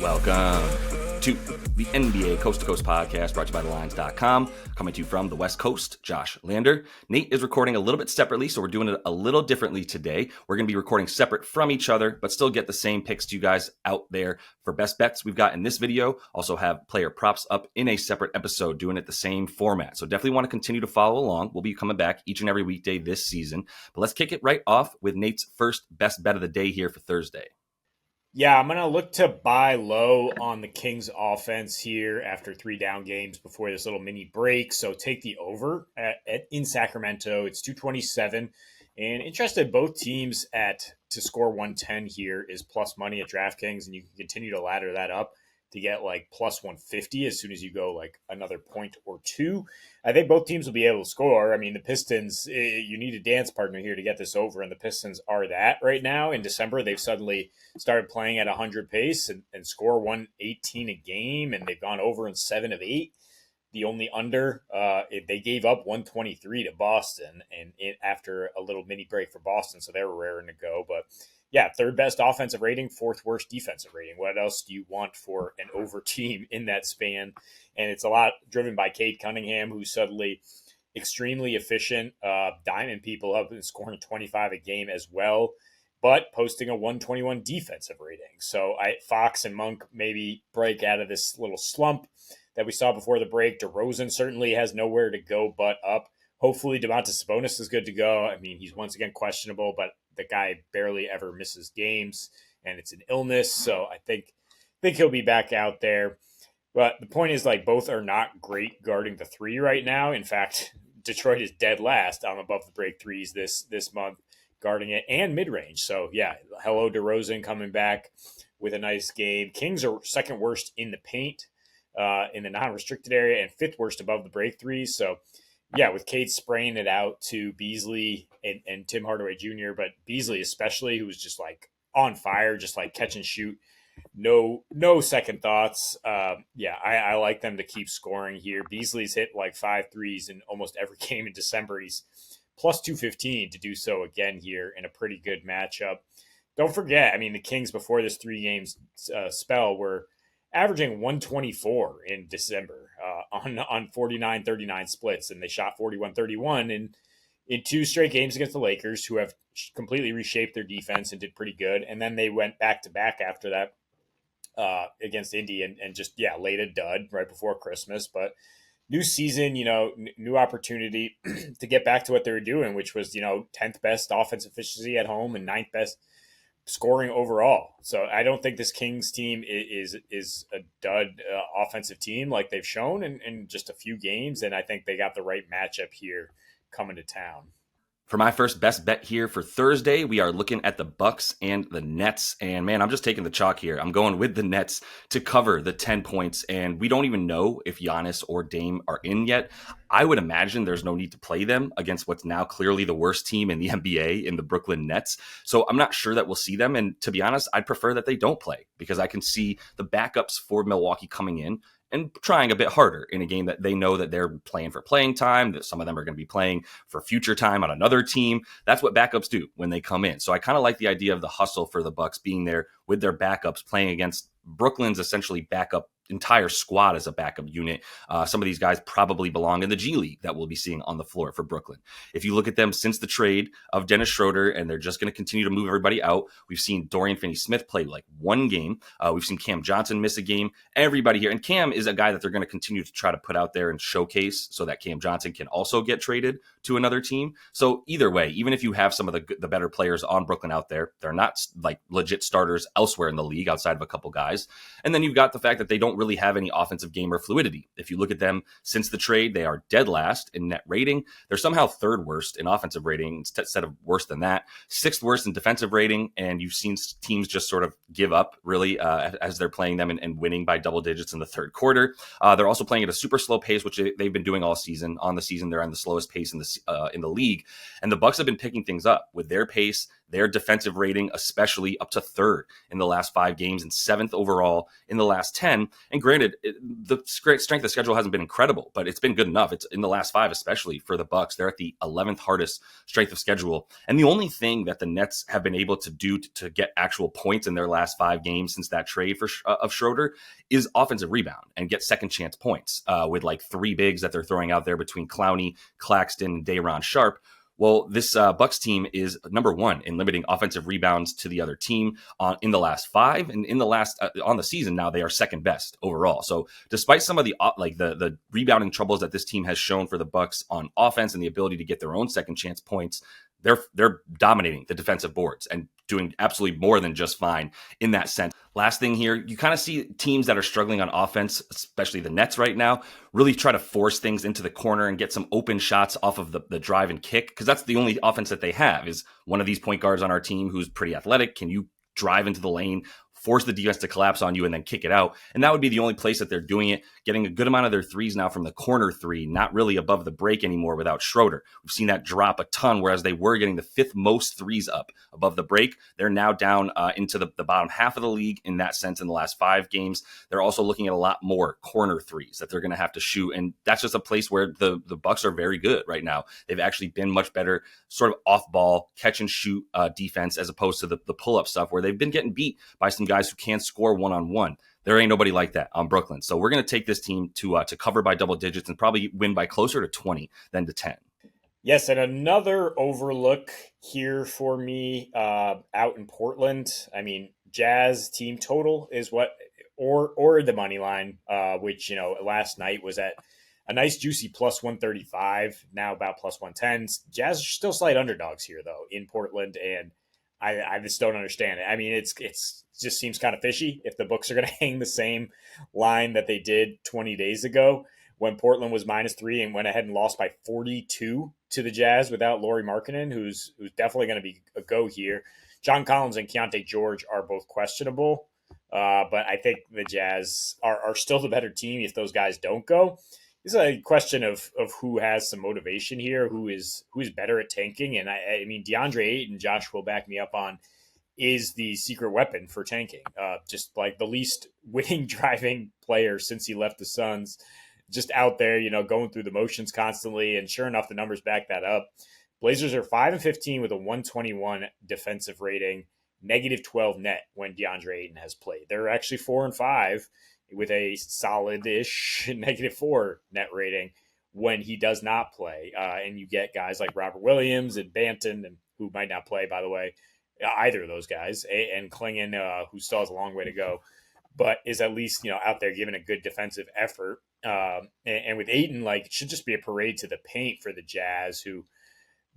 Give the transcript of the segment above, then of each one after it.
Welcome to the NBA Coast to Coast podcast brought to you by thelines.com. Coming to you from the West Coast, Josh Lander. Nate is recording a little bit separately, so we're doing it a little differently today. We're going to be recording separate from each other, but still get the same picks to you guys out there for best bets we've got in this video. Also have player props up in a separate episode, doing it the same format. So definitely want to continue to follow along. We'll be coming back each and every weekday this season. But let's kick it right off with Nate's first best bet of the day here for Thursday. Yeah, I'm going to look to buy low on the Kings offense here after 3 down games before this little mini break. So take the over in Sacramento. It's 227. And interested, both teams to score 110 here is plus money at DraftKings. And you can continue to ladder that up to get like plus 150 as soon as you go like another point or two. I think both teams will be able to score. I mean, the Pistons, you need a dance partner here to get this over, and the Pistons are that right now. In December, they've suddenly started playing at 100 pace and score 118 a game, and they've gone over in 7 of 8. The only under, they gave up 123 to Boston, and after a little mini break for Boston, so they were raring to go. But yeah, third best offensive rating, fourth worst defensive rating. What else do you want for an over team in that span? And it's a lot driven by Cade Cunningham, who's suddenly extremely efficient, diamond people up and scoring 25 a game as well, but posting a 121 defensive rating. So Fox and Monk maybe break out of this little slump that we saw before the break. DeRozan certainly has nowhere to go but up. Hopefully Domantas Sabonis is good to go. I mean, he's once again questionable, but the guy barely ever misses games, and it's an illness. So I think he'll be back out there. But the point is, like, both are not great guarding the three right now. In fact, Detroit is dead last on above the break threes this month, guarding it and mid-range. So yeah, hello DeRozan coming back with a nice game. Kings are second worst in the paint in the non-restricted area and fifth worst above the break threes. So yeah, with Cade spraying it out to Beasley and Tim Hardaway Jr., but Beasley especially, who was just like on fire, just like catch and shoot. No second thoughts. I like them to keep scoring here. Beasley's hit like 5 threes in almost every game in December. He's plus 215 to do so again here in a pretty good matchup. Don't forget, I mean, the Kings before this 3 games spell were averaging 124 in December on 49-39 splits, and they shot 41-31 in 2 straight games against the Lakers, who have completely reshaped their defense and did pretty good. And then they went back-to-back after that against Indy and just, laid a dud right before Christmas. But new season, new opportunity to get back to what they were doing, which was, 10th best offensive efficiency at home and 9th best scoring overall. So I don't think this Kings team is a dud offensive team like they've shown in just a few games. And I think they got the right matchup here coming to town. For my first best bet here for Thursday, we are looking at the Bucks and the Nets. And man, I'm just taking the chalk here. I'm going with the Nets to cover the 10 points. And we don't even know if Giannis or Dame are in yet. I would imagine there's no need to play them against what's now clearly the worst team in the NBA in the Brooklyn Nets. So I'm not sure that we'll see them. And to be honest, I'd prefer that they don't play because I can see the backups for Milwaukee coming in and trying a bit harder in a game that they know that they're playing for playing time, that some of them are going to be playing for future time on another team. That's what backups do when they come in. So I kind of like the idea of the hustle for the Bucks being there with their backups playing against Brooklyn's essentially backup entire squad as a backup unit. Some of these guys probably belong in the G League that we'll be seeing on the floor for Brooklyn. If you look at them since the trade of Dennis Schroeder, and they're just going to continue to move everybody out. We've seen Dorian Finney-Smith play like 1 game. We've seen Cam Johnson miss a game. Everybody here. And Cam is a guy that they're going to continue to try to put out there and showcase so that Cam Johnson can also get traded to another team. So either way, even if you have some of the better players on Brooklyn out there, they're not like legit starters elsewhere in the league outside of a couple guys. And then you've got the fact that they don't really have any offensive game or fluidity. If you look at them since the trade, they are dead last in net rating. They're somehow 3rd worst in offensive rating instead of worse than that, 6th worst in defensive rating. And you've seen teams just sort of give up really as they're playing them and winning by double digits in the 3rd quarter. They're also playing at a super slow pace, which they've been doing all season. On the season, they're on the slowest pace in the league. And the Bucks have been picking things up with their pace. their defensive rating, especially up to third in the last 5 games and seventh overall in the last 10. And granted, the strength of schedule hasn't been incredible, but it's been good enough. It's in the last 5, especially for the Bucks. They're at the 11th hardest strength of schedule. And the only thing that the Nets have been able to do to get actual points in their last 5 games since that trade of Schroeder is offensive rebound and get second chance points with like 3 bigs that they're throwing out there between Clowney, Claxton, and Day'Ron Sharpe. Well, this Bucks team is number 1 in limiting offensive rebounds to the other team in the last 5, and in the last on the season now they are second best overall. So despite some of the rebounding troubles that this team has shown for the Bucks on offense and the ability to get their own second chance points, they're dominating the defensive boards and doing absolutely more than just fine in that sense. Last thing here, you kind of see teams that are struggling on offense, especially the Nets right now, really try to force things into the corner and get some open shots off of the drive and kick, because that's the only offense that they have is one of these point guards on our team who's pretty athletic. Can you drive into the lane, force the defense to collapse on you, and then kick it out? And that would be the only place that they're doing it, getting a good amount of their threes now from the corner three, not really above the break anymore without Schroeder. We've seen that drop a ton, whereas they were getting the 5th most threes up above the break. They're now down into the bottom half of the league in that sense in the last 5 games. They're also looking at a lot more corner threes that they're going to have to shoot, and that's just a place where the Bucks are very good right now. They've actually been much better sort of off-ball, catch-and-shoot defense as opposed to the pull-up stuff where they've been getting beat by some guys who can't score one-on-one. There ain't nobody like that on Brooklyn. So we're going to take this team to cover by double digits and probably win by closer to 20 than to 10. Yes, and another overlook here for me out in Portland. I mean, Jazz team total is what, or the money line, which, last night was at a nice juicy plus 135, now about plus 110. Jazz are still slight underdogs here, though, in Portland, and I just don't understand it. I mean, it's just seems kind of fishy if the books are going to hang the same line that they did 20 days ago when Portland was -3 and went ahead and lost by 42 to the Jazz without Lauri Markkanen, who's definitely going to be a go here. John Collins and Keontae George are both questionable, but I think the Jazz are still the better team if those guys don't go. It's a question of who has some motivation here, who is better at tanking. And I mean, DeAndre Ayton, Josh will back me up on, is the secret weapon for tanking. Just like the least winning driving player since he left the Suns, just out there, going through the motions constantly. And sure enough, the numbers back that up. Blazers are 5-15 with a 121 defensive rating, -12 net when DeAndre Ayton has played. They're actually 4-5 with a solid-ish -4 net rating when he does not play. And you get guys like Robert Williams and Banton, and who might not play, by the way, either of those guys, and Klingon, who still has a long way to go, but is at least, out there giving a good defensive effort. And with Ayton, it should just be a parade to the paint for the Jazz, who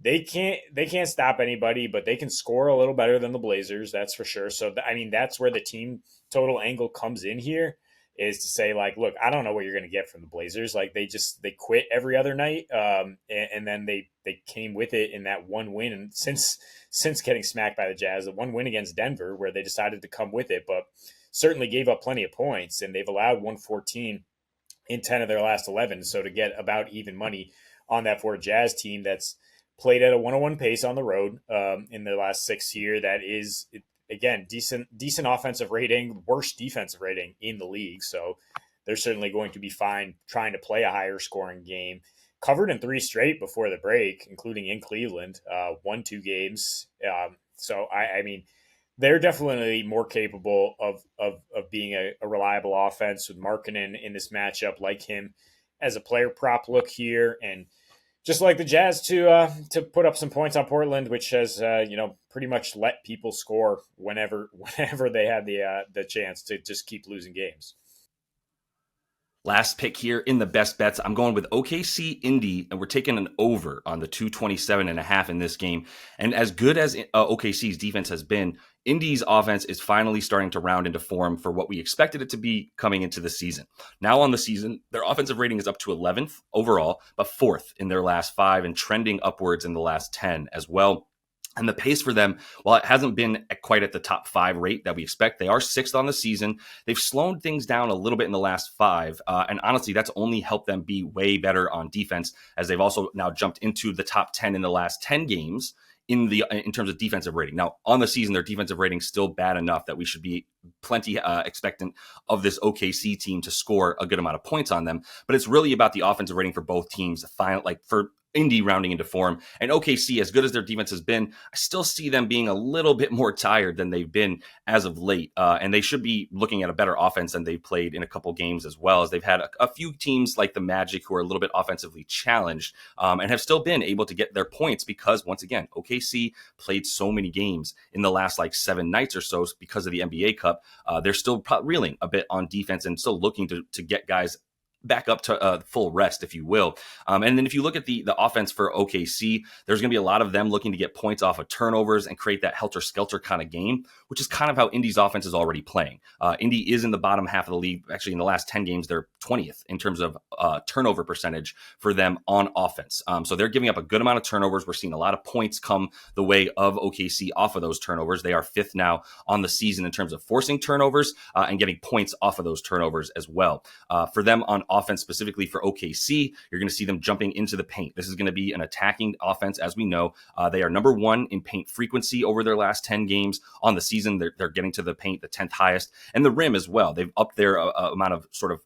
they can't stop anybody, but they can score a little better than the Blazers, that's for sure. So, I mean, that's where the team total angle comes in here, is to say, look, I don't know what you're going to get from the Blazers. They quit every other night, and then they came with it in that one win. And since getting smacked by the Jazz, the one win against Denver, where they decided to come with it, but certainly gave up plenty of points, and they've allowed 114 in 10 of their last 11. So to get about even money on that for a Jazz team that's played at a 101 pace on the road in their last 6 here, that is, again, decent offensive rating, worst defensive rating in the league. So they're certainly going to be fine trying to play a higher scoring game. Covered in 3 straight before the break, including in Cleveland, won 2 games. So I mean, they're definitely more capable of being a reliable offense with Markkanen in this matchup, like him as a player prop look here. And just like the Jazz to put up some points on Portland, which has pretty much let people score whenever they had the chance to just keep losing games. Last pick here in the best bets, I'm going with OKC Indy, and we're taking an over on the 227.5 in this game. And as good as OKC's defense has been, Indy's offense is finally starting to round into form for what we expected it to be coming into the season. Now on the season, their offensive rating is up to 11th overall, but 4th in their last 5 and trending upwards in the last 10 as well. And the pace for them, while it hasn't been quite at the top 5 rate that we expect, they are 6th on the season. They've slowed things down a little bit in the last 5. And honestly, that's only helped them be way better on defense, as they've also now jumped into the top 10 in the last 10 games in terms of defensive rating. Now, on the season, their defensive rating is still bad enough that we should be plenty expectant of this OKC team to score a good amount of points on them. But it's really about the offensive rating for both teams, for Indy rounding into form. And OKC, as good as their defense has been, I still see them being a little bit more tired than they've been as of late. And they should be looking at a better offense than they've played in a couple games, as well as they've had a few teams like the Magic who are a little bit offensively challenged and have still been able to get their points because, once again, OKC played so many games in the last 7 nights or so because of the NBA Cup. They're still reeling a bit on defense and still looking to get guys back up to full rest, if you will. And then if you look at the offense for OKC, there's going to be a lot of them looking to get points off of turnovers and create that helter-skelter kind of game, which is kind of how Indy's offense is already playing. Indy is in the bottom half of the league. Actually, in the last 10 games, they're 20th in terms of turnover percentage for them on offense. So they're giving up a good amount of turnovers. We're seeing a lot of points come the way of OKC off of those turnovers. They are 5th now on the season in terms of forcing turnovers and getting points off of those turnovers as well. For them on offense, specifically for OKC, you're going to see them jumping into the paint. This is going to be an attacking offense, as we know. They are number 1 in paint frequency over their last 10 games on the season. They're getting to the paint, the 10th highest, and the rim as well. They've upped their amount of sort of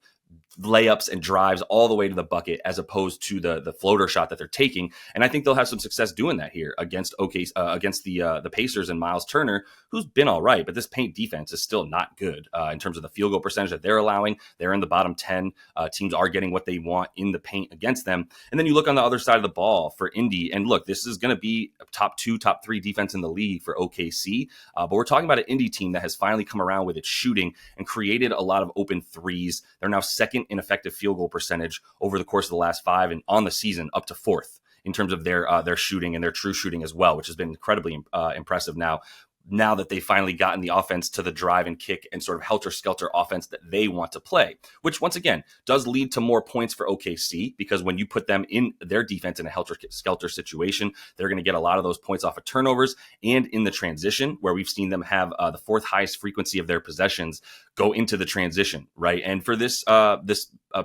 layups and drives all the way to the bucket as opposed to the floater shot that they're taking. And I think they'll have some success doing that here against the Pacers and Miles Turner, who's been all right, but this paint defense is still not good in terms of the field goal percentage that they're allowing. They're in the bottom 10. Teams are getting what they want in the paint against them. And then you look on the other side of the ball for Indy, and look, this is going to be a top 2, top 3 defense in the league for OKC. But we're talking about an Indy team that has finally come around with its shooting and created a lot of open threes. They're now 2nd in effective field goal percentage over the course of the last 5, and on the season up to 4th in terms of their shooting and their true shooting as well, which has been incredibly impressive now that they've finally gotten the offense to the drive and kick and sort of helter-skelter offense that they want to play, which once again does lead to more points for OKC, because when you put them in their defense in a helter-skelter situation, they're going to get a lot of those points off of turnovers and in the transition, where we've seen them have the 4th highest frequency of their possessions go into the transition, right? And for this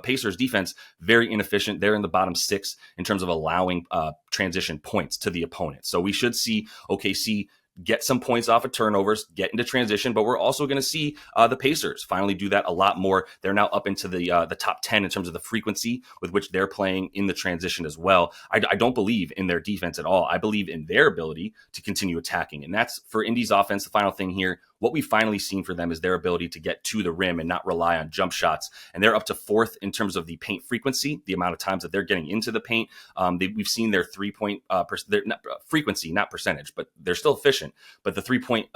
Pacers defense, very inefficient. They're in the bottom 6 in terms of allowing transition points to the opponent. So we should see OKC get some points off of turnovers, get into transition, but we're also going to see the Pacers finally do that a lot more. They're now up into the top 10 in terms of the frequency with which they're playing in the transition as well. I don't believe in their defense at all. I believe in their ability to continue attacking, and that's for Indy's offense. The final thing here, what we've finally seen for them is their ability to get to the rim and not rely on jump shots. And they're up to 4th in terms of the paint frequency, the amount of times that they're getting into the paint. We've seen their 3-point frequency, not percentage, but they're still efficient. But the 3-point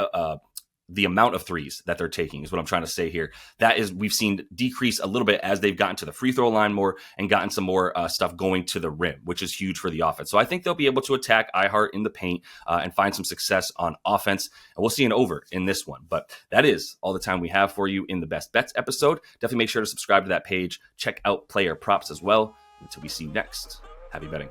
the amount of threes that they're taking is what I'm trying to say here. That is, we've seen decrease a little bit as they've gotten to the free throw line more and gotten some more stuff going to the rim, which is huge for the offense. So I think they'll be able to attack iHeart in the paint and find some success on offense. And we'll see an over in this one. But that is all the time we have for you in the Best Bets episode. Definitely make sure to subscribe to that page. Check out player props as well. Until we see you next. Happy betting.